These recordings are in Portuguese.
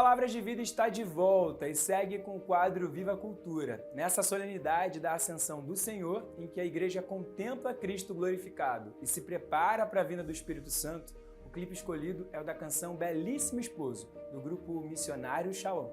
Palavras de Vida está de volta e segue com o quadro Viva a Cultura. Nessa solenidade da Ascensão do Senhor, em que a igreja contempla Cristo glorificado e se prepara para a vinda do Espírito Santo, o clipe escolhido é o da canção Belíssimo Esposo, do grupo Missionário Shalom.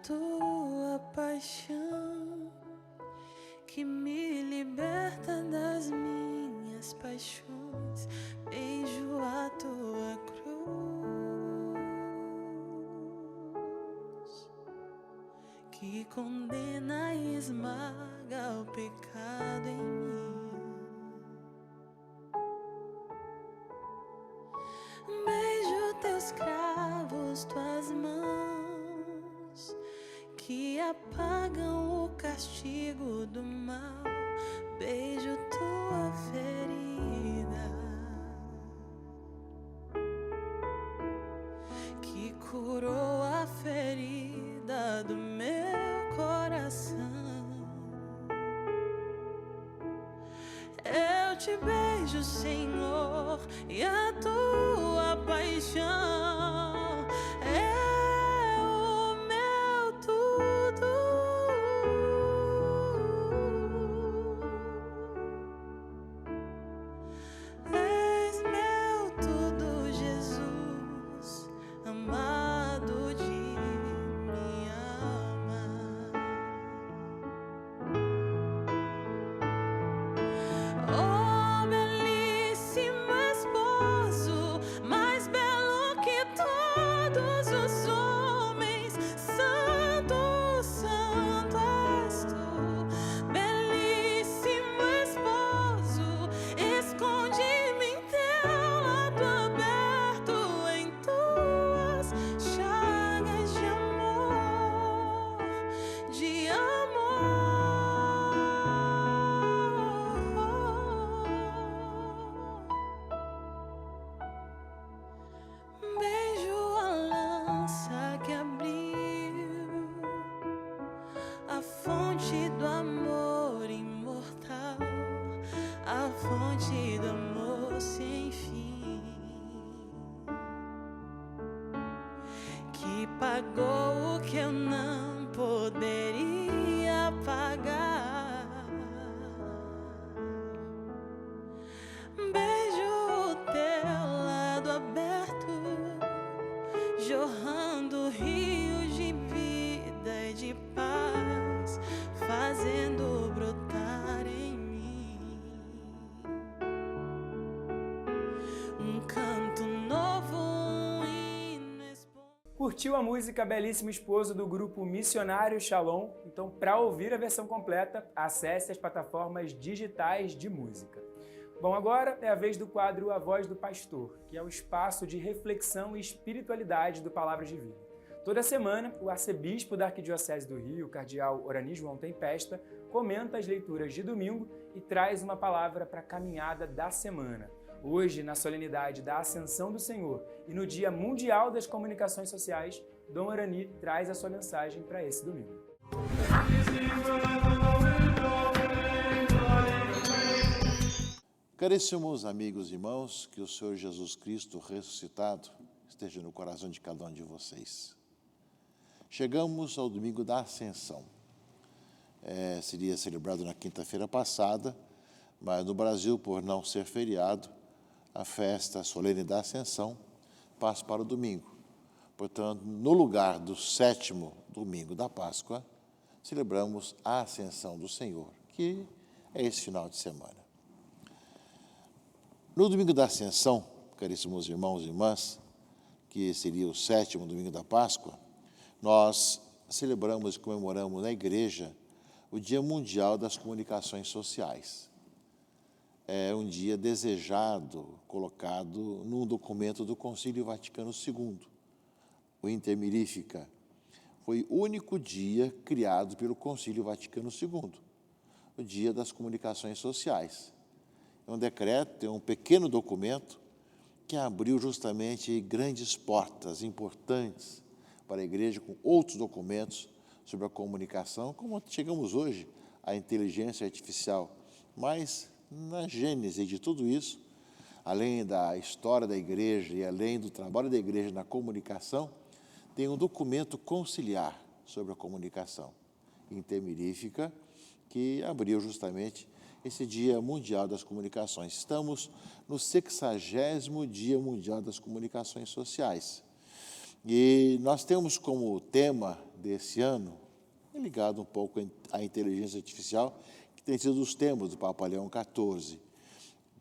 Tua paixão que me liberta das minhas paixões, beijo a tua cruz que condena e esmaga o pecado em mim. Beijo teus cravos, tuas mãos que apagam o castigo do mal, beijo tua ferida que curou a ferida do meu coração. Eu te beijo, Senhor, e a tua paixão do amor imortal, a fonte do amor sem fim, que pagou o que eu não poderia pagar. Beijo o teu lado aberto, jorrando rios de vida e de paz, fazendo brotar em mim um canto novo, um hino espontâneo. Curtiu a música Belíssimo Esposo do grupo Missionário Shalom? Então, para ouvir a versão completa, acesse as plataformas digitais de música. Bom, agora é a vez do quadro A Voz do Pastor, que é o espaço de reflexão e espiritualidade do Palavras de Vida. Toda semana, o arcebispo da Arquidiocese do Rio, o cardeal Orani João Tempesta, comenta as leituras de domingo e traz uma palavra para a caminhada da semana. Hoje, na solenidade da Ascensão do Senhor e no Dia Mundial das Comunicações Sociais, Dom Orani traz a sua mensagem para esse domingo. Caríssimos amigos e irmãos, que o Senhor Jesus Cristo ressuscitado esteja no coração de cada um de vocês. Chegamos ao domingo da Ascensão. Seria celebrado na quinta-feira passada, mas no Brasil, por não ser feriado, a festa solene da Ascensão passa para o domingo. Portanto, no lugar do 7º domingo da Páscoa, celebramos a Ascensão do Senhor, que é esse final de semana. No domingo da Ascensão, caríssimos irmãos e irmãs, que seria o 7º domingo da Páscoa, nós celebramos e comemoramos na igreja o Dia Mundial das Comunicações Sociais. É um dia desejado, colocado num documento do Concílio Vaticano II, o Intermirifica. Foi o único dia criado pelo Concílio Vaticano II. o Dia das Comunicações Sociais. É um decreto, é um pequeno documento que abriu justamente grandes portas importantes para a igreja, com outros documentos sobre a comunicação, como chegamos hoje à inteligência artificial. Mas, na gênese de tudo isso, além da história da igreja e além do trabalho da igreja na comunicação, tem um documento conciliar sobre a comunicação intermirífica que abriu justamente esse Dia Mundial das Comunicações. Estamos no 60º Dia Mundial das Comunicações Sociais. E nós temos como tema desse ano, ligado um pouco à inteligência artificial, que tem sido os temas do Papa Leão XIV,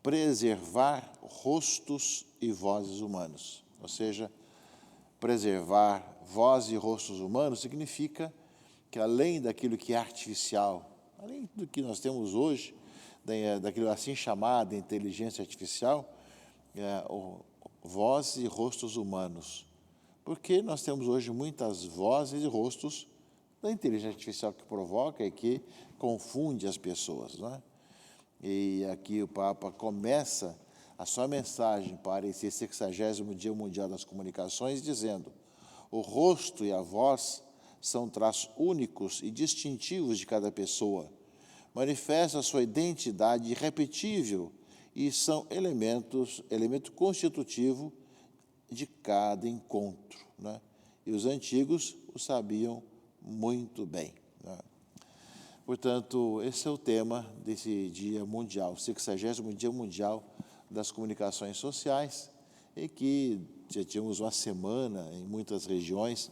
preservar rostos e vozes humanos. Ou seja, preservar vozes e rostos humanos significa que, além daquilo que é artificial, além do que nós temos hoje, daquilo assim chamada inteligência artificial, vozes e rostos humanos. Porque nós temos hoje muitas vozes e rostos da inteligência artificial que provoca e que confunde as pessoas, não é? E aqui o Papa começa a sua mensagem para esse 60º Dia Mundial das Comunicações dizendo: o rosto e a voz são traços únicos e distintivos de cada pessoa, manifestam a sua identidade irrepetível e são elemento constitutivo de cada encontro, né? E os antigos o sabiam muito bem, né? Portanto, esse é o tema desse Dia Mundial, 60º Dia Mundial das Comunicações Sociais, e que já tínhamos uma semana em muitas regiões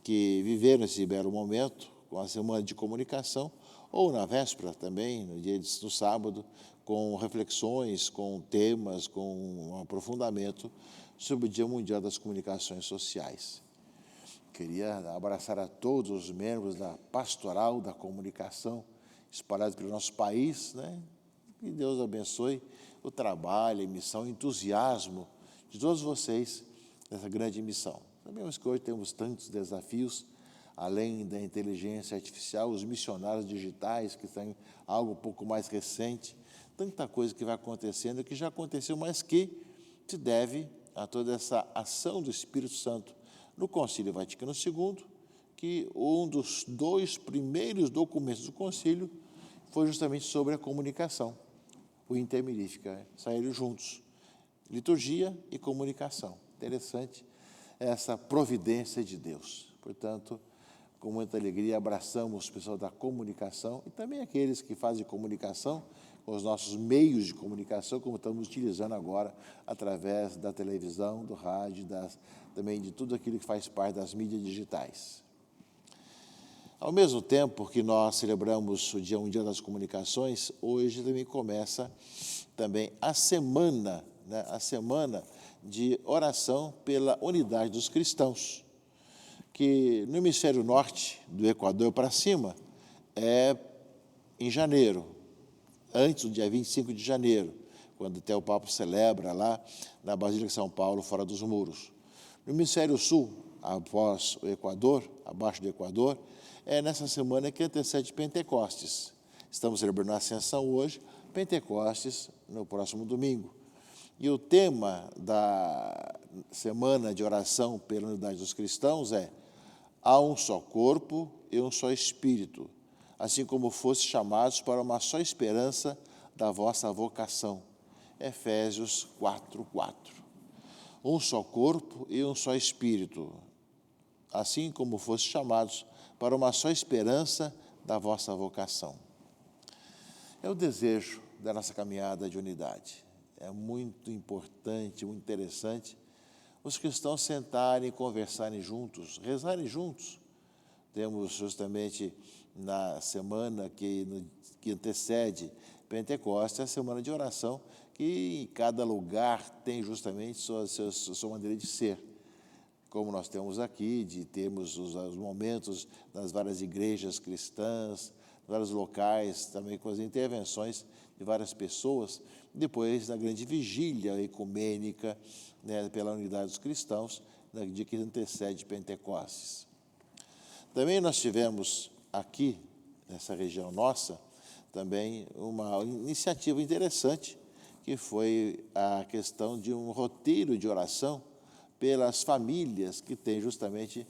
que viveram esse belo momento, com a semana de comunicação, ou na véspera também, no sábado, com reflexões, com temas, com um aprofundamento sobre o Dia Mundial das Comunicações Sociais. Queria abraçar a todos os membros da Pastoral da Comunicação, espalhados pelo nosso país, né? Que Deus abençoe o trabalho, a missão, o entusiasmo de todos vocês nessa grande missão. Sabemos que hoje temos tantos desafios, além da inteligência artificial, os missionários digitais, que são algo um pouco mais recente, tanta coisa que vai acontecendo, que já aconteceu, mas que se deve a toda essa ação do Espírito Santo no Concílio Vaticano II, que um dos 2 primeiros documentos do concílio foi justamente sobre a comunicação, o Intermirífica, saíram juntos, liturgia e comunicação. Interessante essa providência de Deus. Portanto, com muita alegria, abraçamos o pessoal da comunicação e também aqueles que fazem comunicação com os nossos meios de comunicação, como estamos utilizando agora, através da televisão, do rádio, também de tudo aquilo que faz parte das mídias digitais. Ao mesmo tempo que nós celebramos o Dia Mundial das Comunicações, hoje também começa também a semana, né, a semana de oração pela unidade dos cristãos, que no hemisfério norte, do Equador para cima, é em janeiro, antes do dia 25 de janeiro, quando até o Papa celebra lá na Basílica de São Paulo, fora dos muros. No hemisfério sul, após o Equador, abaixo do Equador, é nessa semana que antecede Pentecostes. Estamos celebrando a Ascensão hoje, Pentecostes no próximo domingo. E o tema da semana de oração pela unidade dos cristãos é: há um só corpo e um só espírito, assim como foste chamados para uma só esperança da vossa vocação. Efésios 4:4. Um só corpo e um só espírito, assim como foste chamados para uma só esperança da vossa vocação. É o desejo da nossa caminhada de unidade. É muito importante, muito interessante os cristãos sentarem, conversarem juntos, rezarem juntos. Temos justamente na semana que antecede Pentecostes, a semana de oração, que em cada lugar tem justamente sua maneira de ser. Como nós temos aqui, de termos os momentos das várias igrejas cristãs, vários locais, também com as intervenções de várias pessoas, depois da grande vigília ecumênica, né, pela unidade dos cristãos, no dia que antecede Pentecostes. Também nós tivemos aqui, nessa região nossa, também uma iniciativa interessante, que foi a questão de um roteiro de oração pelas famílias que têm justamente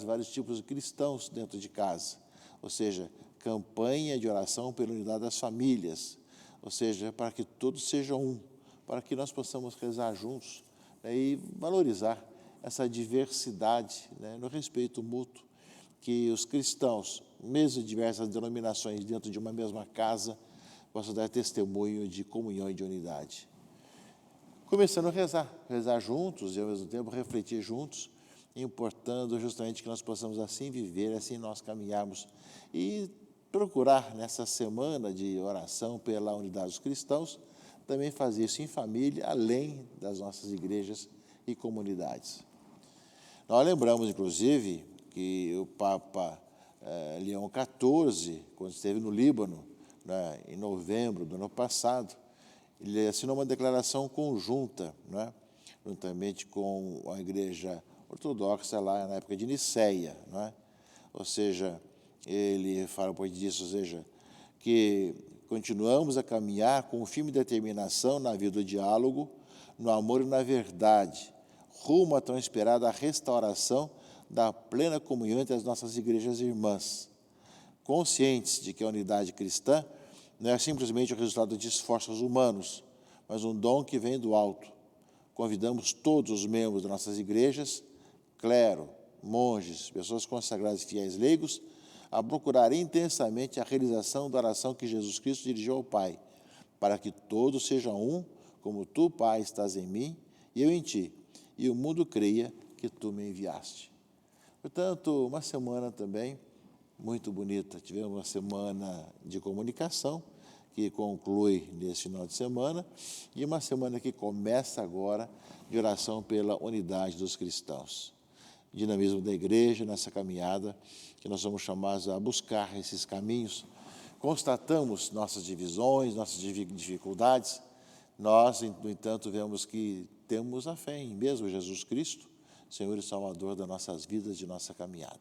vários tipos de cristãos dentro de casa. Ou seja, campanha de oração pela unidade das famílias, ou seja, para que todos sejam um, para que nós possamos rezar juntos, né, e valorizar essa diversidade, né, no respeito mútuo, que os cristãos, mesmo de diversas denominações dentro de uma mesma casa, possam dar testemunho de comunhão e de unidade. Começando a rezar juntos e ao mesmo tempo refletir juntos, importando justamente que nós possamos assim viver, assim nós caminharmos e procurar nessa semana de oração pela unidade dos cristãos, também fazer isso em família, além das nossas igrejas e comunidades. Nós lembramos, inclusive, que o Papa Leão XIV, quando esteve no Líbano, né, em novembro do ano passado, ele assinou uma declaração conjunta, né, juntamente com a Igreja Ortodoxa lá na época de Niceia, né? Ou seja, ele fala depois disso, ou seja, que continuamos a caminhar com firme determinação na vida do diálogo, no amor e na verdade, rumo à tão esperada restauração da plena comunhão entre as nossas igrejas irmãs, conscientes de que a unidade cristã não é simplesmente o resultado de esforços humanos, mas um dom que vem do alto. Convidamos todos os membros das nossas igrejas, clero, monges, pessoas consagradas e fiéis leigos, a procurar intensamente a realização da oração que Jesus Cristo dirigiu ao Pai, para que todos sejam um, como tu, Pai, estás em mim e eu em ti, e o mundo creia que tu me enviaste. Portanto, uma semana também muito bonita. Tivemos uma semana de comunicação, que conclui nesse final de semana, e uma semana que começa agora de oração pela unidade dos cristãos. Dinamismo da igreja, nessa caminhada, que nós somos chamados a buscar esses caminhos. Constatamos nossas divisões, nossas dificuldades. Nós, no entanto, vemos que temos a fé em mesmo Jesus Cristo, Senhor e Salvador das nossas vidas, de nossa caminhada.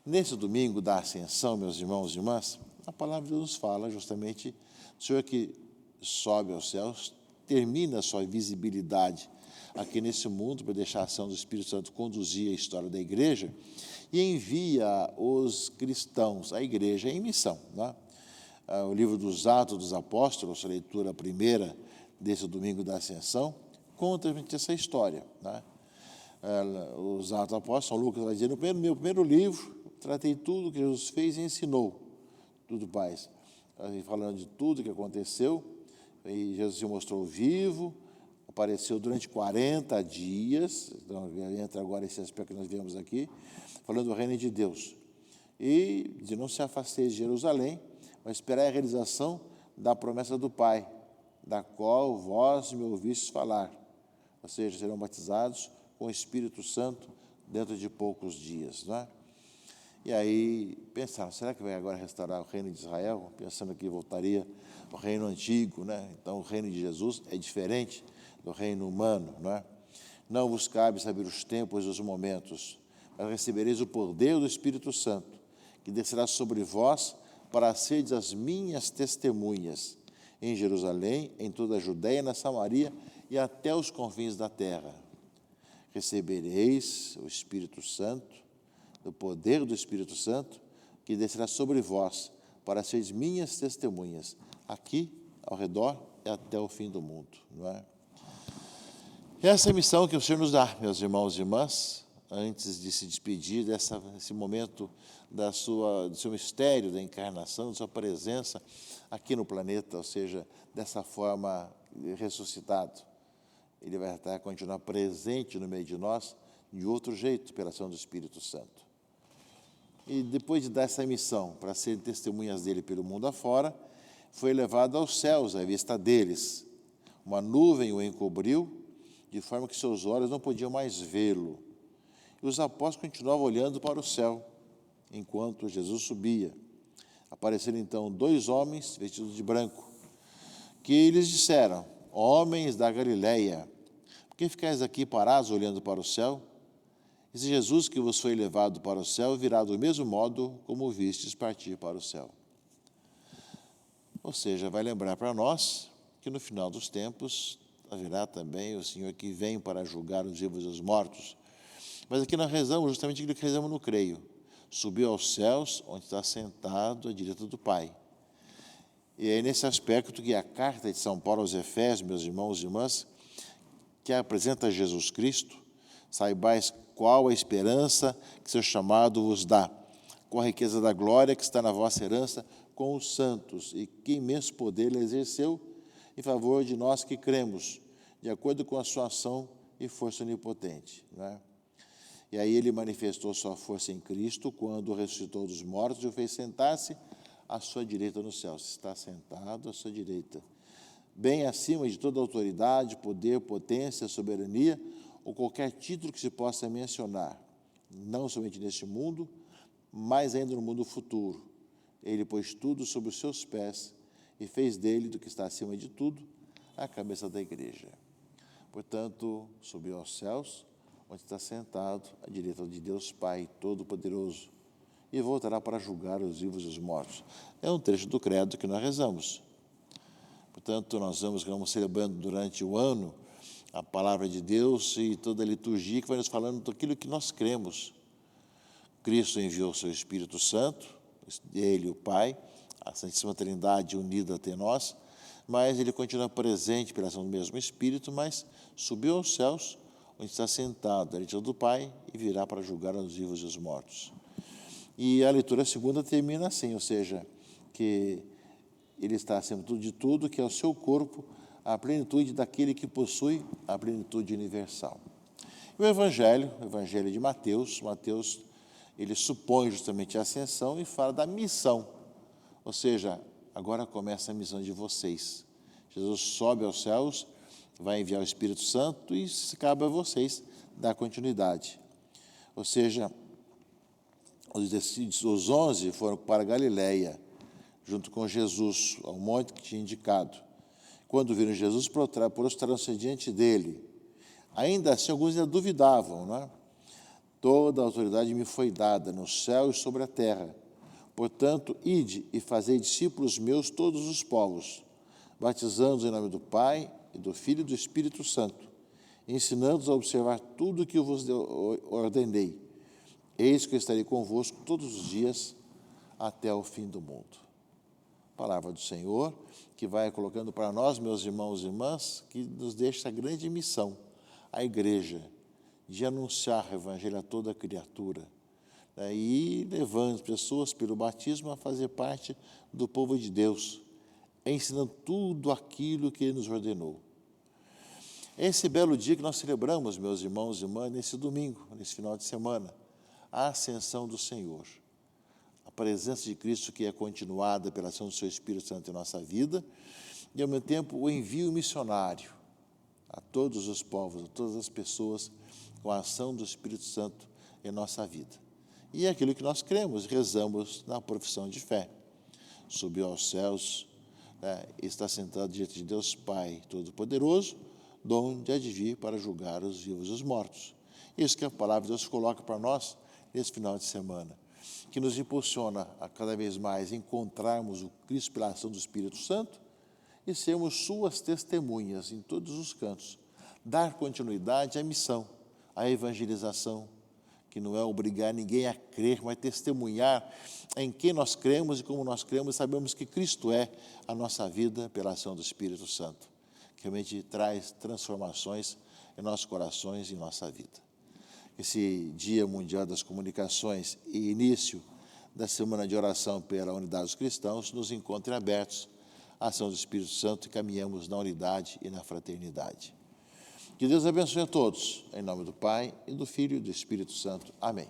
Nesse domingo da Ascensão, meus irmãos e irmãs, a palavra de Deus nos fala justamente do Senhor que sobe aos céus, termina a sua visibilidade aqui nesse mundo para deixar a ação do Espírito Santo conduzir a história da igreja e envia os cristãos, a igreja, em missão, né? O livro dos Atos dos Apóstolos, a leitura primeira desse domingo da Ascensão, conta essa história, né? Os Atos dos Apóstolos, São Lucas vai dizer, no meu primeiro livro, tratei tudo que Jesus fez e ensinou, tudo, Pai, falando de tudo que aconteceu, e Jesus se mostrou vivo, apareceu durante 40 dias, então entra agora esse aspecto que nós vemos aqui, falando do reino de Deus, e de não se afastar de Jerusalém, mas esperar a realização da promessa do Pai, da qual vós me ouvistes falar, ou seja, serão batizados com o Espírito Santo dentro de poucos dias, não é? E aí pensaram, será que vai agora restaurar o reino de Israel? Pensando que voltaria ao reino antigo, né? Então o reino de Jesus é diferente do reino humano, não é? Não vos cabe saber os tempos e os momentos, mas recebereis o poder do Espírito Santo, que descerá sobre vós para seres as minhas testemunhas em Jerusalém, em toda a Judéia, na Samaria e até os confins da terra. Recebereis o Espírito Santo, o poder do Espírito Santo, que descerá sobre vós para seres minhas testemunhas, aqui, ao redor e até o fim do mundo, não é? Essa é a missão que o Senhor nos dá, meus irmãos e irmãs, antes de se despedir desse momento do seu mistério da encarnação, da sua presença aqui no planeta, ou seja, dessa forma ressuscitado. Ele vai continuar presente no meio de nós, de outro jeito, pela ação do Espírito Santo. E depois de dar essa missão para serem testemunhas dele pelo mundo afora, foi levado aos céus à vista deles. Uma nuvem o encobriu, de forma que seus olhos não podiam mais vê-lo. E os apóstolos continuavam olhando para o céu, enquanto Jesus subia. Apareceram então 2 homens vestidos de branco, que lhes disseram, homens da Galileia, por que ficais aqui parados olhando para o céu? Esse Jesus que vos foi levado para o céu virá do mesmo modo como o vistes partir para o céu. Ou seja, vai lembrar para nós que no final dos tempos haverá também o Senhor que vem para julgar os vivos e os mortos. Mas aqui nós rezamos justamente aquilo que rezamos no creio. Subiu aos céus, onde está sentado à direita do Pai. E é nesse aspecto que a carta de São Paulo aos Efésios, meus irmãos e irmãs, que apresenta Jesus Cristo, saibais qual a esperança que seu chamado vos dá, com a riqueza da glória que está na vossa herança com os santos, e que imenso poder ele exerceu em favor de nós que cremos, de acordo com a sua ação e força onipotente. Não é? E aí ele manifestou sua força em Cristo quando ressuscitou dos mortos e o fez sentar-se à sua direita no céu. Se está sentado à sua direita, bem acima de toda autoridade, poder, potência, soberania, ou qualquer título que se possa mencionar, não somente neste mundo, mas ainda no mundo futuro. Ele pôs tudo sob os seus pés e fez dele, do que está acima de tudo, a cabeça da igreja. Portanto, subiu aos céus, onde está sentado à direita de Deus Pai Todo-Poderoso, e voltará para julgar os vivos e os mortos. É um trecho do credo que nós rezamos. Portanto, nós vamos celebrando durante o ano a palavra de Deus e toda a liturgia que vai nos falando daquilo que nós cremos. Cristo enviou o seu Espírito Santo, ele, o Pai, a Santíssima Trindade unida até nós, mas ele continua presente pela ação do mesmo Espírito, mas subiu aos céus, onde está sentado à direita do Pai, e virá para julgar os vivos e os mortos. E a leitura segunda termina assim, ou seja, que ele está acima de tudo, que é o seu corpo, a plenitude daquele que possui a plenitude universal. E o Evangelho de Mateus, ele supõe justamente a ascensão e fala da missão, ou seja, agora começa a missão de vocês. Jesus sobe aos céus, vai enviar o Espírito Santo e cabe a vocês dar continuidade. Ou seja, os 11 foram para Galiléia, junto com Jesus, ao monte que tinha indicado. Quando viram Jesus, prostraram-se diante dele. Ainda assim, alguns ainda duvidavam, não é? Toda a autoridade me foi dada no céu e sobre a terra. Portanto, ide e fazei discípulos meus todos os povos, batizando-os em nome do Pai, e do Filho e do Espírito Santo, ensinando-os a observar tudo o que eu vos ordenei. Eis que eu estarei convosco todos os dias até o fim do mundo. Palavra do Senhor, que vai colocando para nós, meus irmãos e irmãs, que nos deixa a grande missão, a igreja, de anunciar o Evangelho a toda criatura, né, e levando pessoas pelo batismo a fazer parte do povo de Deus, ensinando tudo aquilo que Ele nos ordenou. Esse belo dia que nós celebramos, meus irmãos e irmãs, nesse domingo, nesse final de semana, a ascensão do Senhor, a presença de Cristo que é continuada pela ação do seu Espírito Santo em nossa vida, e ao mesmo tempo o envio missionário a todos os povos, a todas as pessoas, com a ação do Espírito Santo em nossa vida. E é aquilo que nós cremos, rezamos na profissão de fé. Subiu aos céus, né, está sentado diante de Deus Pai Todo-Poderoso, de onde há de vir para julgar os vivos e os mortos. Isso que a palavra de Deus coloca para nós nesse final de semana, que nos impulsiona a cada vez mais encontrarmos o Cristo pela ação do Espírito Santo e sermos suas testemunhas em todos os cantos. Dar continuidade à missão, à evangelização, que não é obrigar ninguém a crer, mas testemunhar em quem nós cremos e como nós cremos e sabemos que Cristo é a nossa vida pela ação do Espírito Santo, que realmente traz transformações em nossos corações e em nossa vida. Esse Dia Mundial das Comunicações e início da Semana de Oração pela Unidade dos Cristãos nos encontre abertos à ação do Espírito Santo e caminhamos na unidade e na fraternidade. Que Deus abençoe a todos, em nome do Pai, e do Filho e do Espírito Santo. Amém.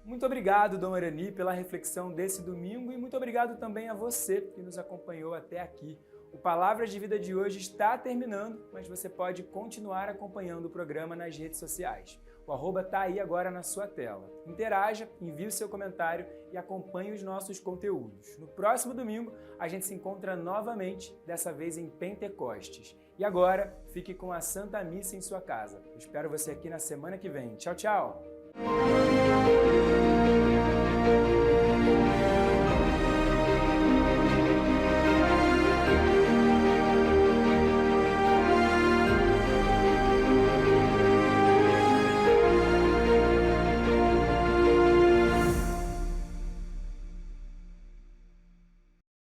Muito obrigado, Dom Arani, pela reflexão desse domingo e muito obrigado também a você que nos acompanhou até aqui. O Palavras de Vida de hoje está terminando, mas você pode continuar acompanhando o programa nas redes sociais. O @ está aí agora na sua tela. Interaja, envie o seu comentário e acompanhe os nossos conteúdos. No próximo domingo, a gente se encontra novamente, dessa vez em Pentecostes. E agora, fique com a Santa Missa em sua casa. Eu espero você aqui na semana que vem. Tchau, tchau!